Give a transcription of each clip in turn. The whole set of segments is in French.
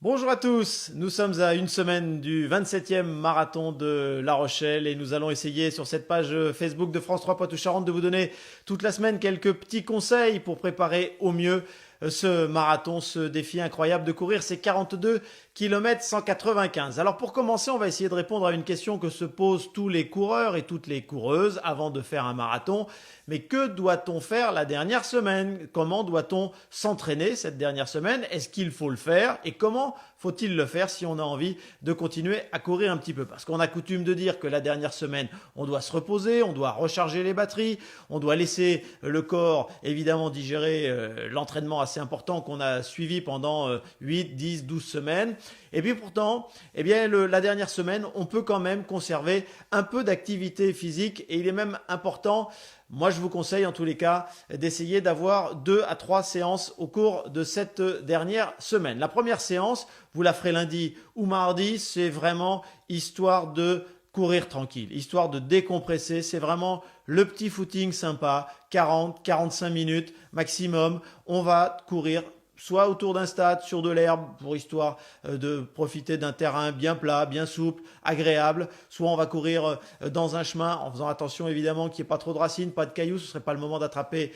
Bonjour à tous, nous sommes à une semaine du 27e marathon de La Rochelle et nous allons essayer sur cette page Facebook de France 3 Poitou-Charentes de vous donner toute la semaine quelques petits conseils pour préparer au mieux ce marathon, ce défi incroyable de courir ces 42 km 195. Alors pour commencer, on va essayer de répondre à une question que se posent tous les coureurs et toutes les coureuses avant de faire un marathon. Mais que doit-on faire la dernière semaine? Comment doit-on s'entraîner cette dernière semaine? Est-ce qu'il faut le faire? Et comment faut-il le faire si on a envie de continuer à courir un petit peu? Parce qu'on a coutume de dire que la dernière semaine, on doit se reposer, on doit recharger les batteries, on doit laisser le corps évidemment digérer l'entraînement assez important qu'on a suivi pendant 8, 10, 12 semaines. Et puis pourtant, eh bien, la dernière semaine, on peut quand même conserver un peu d'activité physique et il est même important. Moi, je vous conseille en tous les cas d'essayer d'avoir 2 à 3 séances au cours de cette dernière semaine. La première séance, vous la ferez lundi ou mardi, c'est vraiment histoire de courir tranquille, histoire de décompresser. C'est vraiment le petit footing sympa, 40, 45 minutes maximum. On va courir soit autour d'un stade, sur de l'herbe, pour histoire de profiter d'un terrain bien plat, bien souple, agréable. Soit on va courir dans un chemin, en faisant attention évidemment qu'il n'y ait pas trop de racines, pas de cailloux, ce ne serait pas le moment d'attraper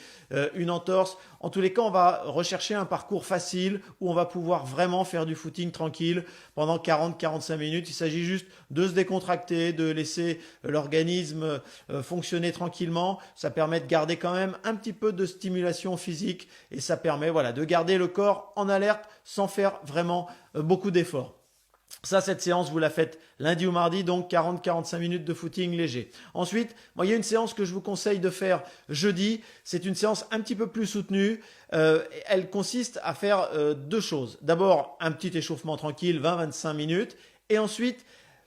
une entorse. En tous les cas, on va rechercher un parcours facile où on va pouvoir vraiment faire du footing tranquille pendant 40-45 minutes. Il s'agit juste de se décontracter, de laisser l'organisme fonctionner tranquillement. Ça permet de garder quand même un petit peu de stimulation physique et ça permet de garder le corps en alerte sans faire vraiment beaucoup d'efforts. Ça, cette séance, vous la faites lundi ou mardi, donc 40-45 minutes de footing léger. Ensuite, il y a une séance que je vous conseille de faire jeudi. C'est une séance un petit peu plus soutenue. Elle consiste à faire deux choses. D'abord, un petit échauffement tranquille, 20-25 minutes. Et ensuite,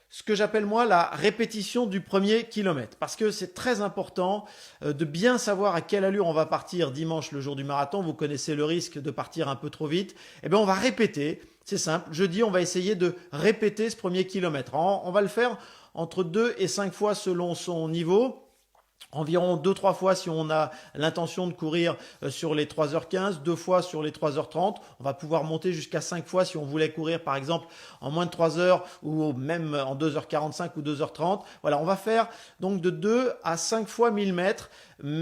ce que j'appelle moi la répétition du premier kilomètre. Parce que c'est très important de bien savoir à quelle allure on va partir dimanche le jour du marathon. Vous connaissez le risque de partir un peu trop vite. Eh bien, on va répéter. C'est simple. Jeudi, on va essayer de répéter ce premier kilomètre. On va le faire entre 2 et 5 fois selon son niveau. Environ 2-3 fois si on a l'intention de courir sur les 3h15, 2 fois sur les 3h30. On va pouvoir monter jusqu'à 5 fois si on voulait courir par exemple en moins de 3 heures ou même en 2h45 ou 2h30. Voilà, on va faire donc de 2 à 5 fois 1000 mètres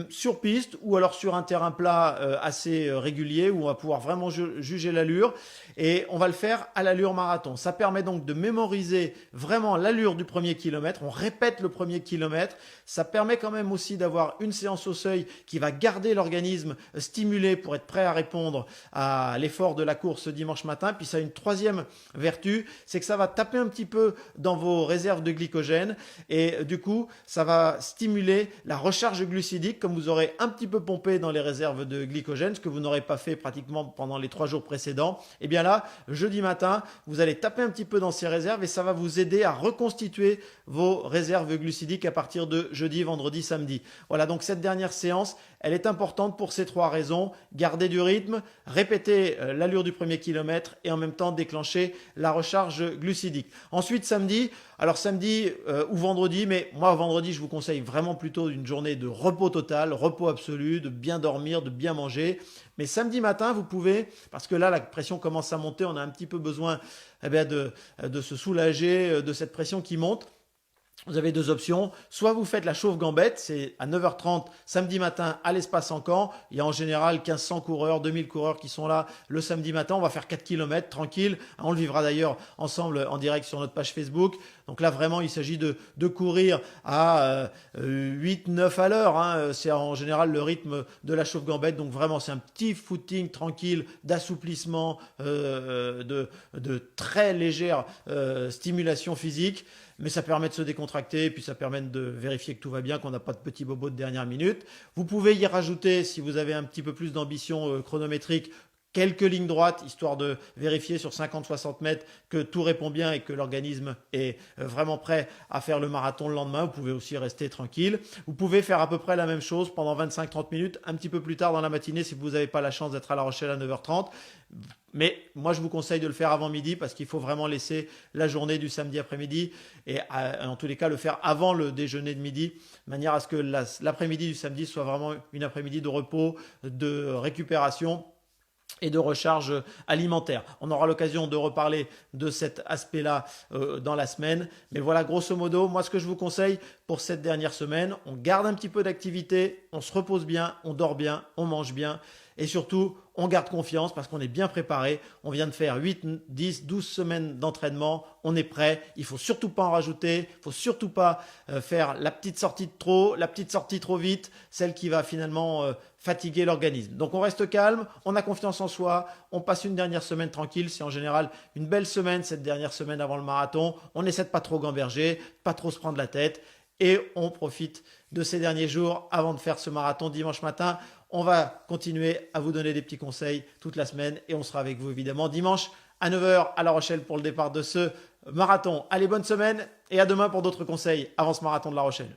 sur piste ou alors sur un terrain plat assez régulier où on va pouvoir vraiment juger l'allure et on va le faire à l'allure marathon. Ça permet donc de mémoriser vraiment l'allure du premier kilomètre. On répète le premier kilomètre. Ça permet quand même aussi d'avoir une séance au seuil qui va garder l'organisme stimulé pour être prêt à répondre à l'effort de la course dimanche matin. Puis ça a une troisième vertu, c'est que ça va taper un petit peu dans vos réserves de glycogène et du coup ça va stimuler la recharge glucidique comme vous aurez un petit peu pompé dans les réserves de glycogène, ce que vous n'aurez pas fait pratiquement pendant les 3 jours précédents. Et bien là, jeudi matin, vous allez taper un petit peu dans ces réserves et ça va vous aider à reconstituer vos réserves glucidiques à partir de jeudi, vendredi, samedi. Voilà, donc cette dernière séance, elle est importante pour ces 3 raisons. Garder du rythme, répéter l'allure du premier kilomètre et en même temps déclencher la recharge glucidique. Ensuite, samedi, alors samedi ou vendredi, mais moi vendredi, je vous conseille vraiment plutôt une journée de repos total, repos absolu, de bien dormir, de bien manger. Mais samedi matin, vous pouvez, parce que là, la pression commence à monter, on a un petit peu besoin de se soulager de cette pression qui monte. Vous avez 2 options. Soit vous faites la chauffe gambette, c'est à 9h30 samedi matin à l'espace Encan. Il y a en général 1500 coureurs, 2000 coureurs qui sont là le samedi matin. On va faire 4 km tranquille. On le vivra d'ailleurs ensemble en direct sur notre page Facebook. Donc là vraiment il s'agit de courir à 8-9 à l'heure. Hein. C'est en général le rythme de la chauffe gambette. Donc vraiment c'est un petit footing tranquille d'assouplissement, de très légère stimulation physique. Mais ça permet de se décontracter et puis ça permet de vérifier que tout va bien, qu'on n'a pas de petits bobos de dernière minute. Vous pouvez y rajouter, si vous avez un petit peu plus d'ambition chronométrique, quelques lignes droites, histoire de vérifier sur 50-60 mètres que tout répond bien et que l'organisme est vraiment prêt à faire le marathon le lendemain. Vous pouvez aussi rester tranquille. Vous pouvez faire à peu près la même chose pendant 25-30 minutes, un petit peu plus tard dans la matinée si vous n'avez pas la chance d'être à La Rochelle à 9h30. Mais moi, je vous conseille de le faire avant midi parce qu'il faut vraiment laisser la journée du samedi après-midi et en tous les cas le faire avant le déjeuner de midi, de manière à ce que l'après-midi du samedi soit vraiment une après-midi de repos, de récupération et de recharge alimentaire. On aura l'occasion de reparler de cet aspect-là dans la semaine. Mais voilà, grosso modo, moi ce que je vous conseille pour cette dernière semaine, on garde un petit peu d'activité, on se repose bien, on dort bien, on mange bien et surtout, on garde confiance parce qu'on est bien préparé. On vient de faire 8, 10, 12 semaines d'entraînement. On est prêt. Il ne faut surtout pas en rajouter. Il ne faut surtout pas faire la petite sortie de trop, la petite sortie trop vite, celle qui va finalement fatiguer l'organisme. Donc on reste calme, on a confiance en soi, on passe une dernière semaine tranquille. C'est en général une belle semaine, cette dernière semaine avant le marathon. On essaie de pas trop gamberger, pas trop se prendre la tête. Et on profite de ces derniers jours avant de faire ce marathon dimanche matin. On va continuer à vous donner des petits conseils toute la semaine et on sera avec vous évidemment dimanche à 9 h à La Rochelle pour le départ de ce marathon. Allez, bonne semaine et à demain pour d'autres conseils avant ce marathon de La Rochelle.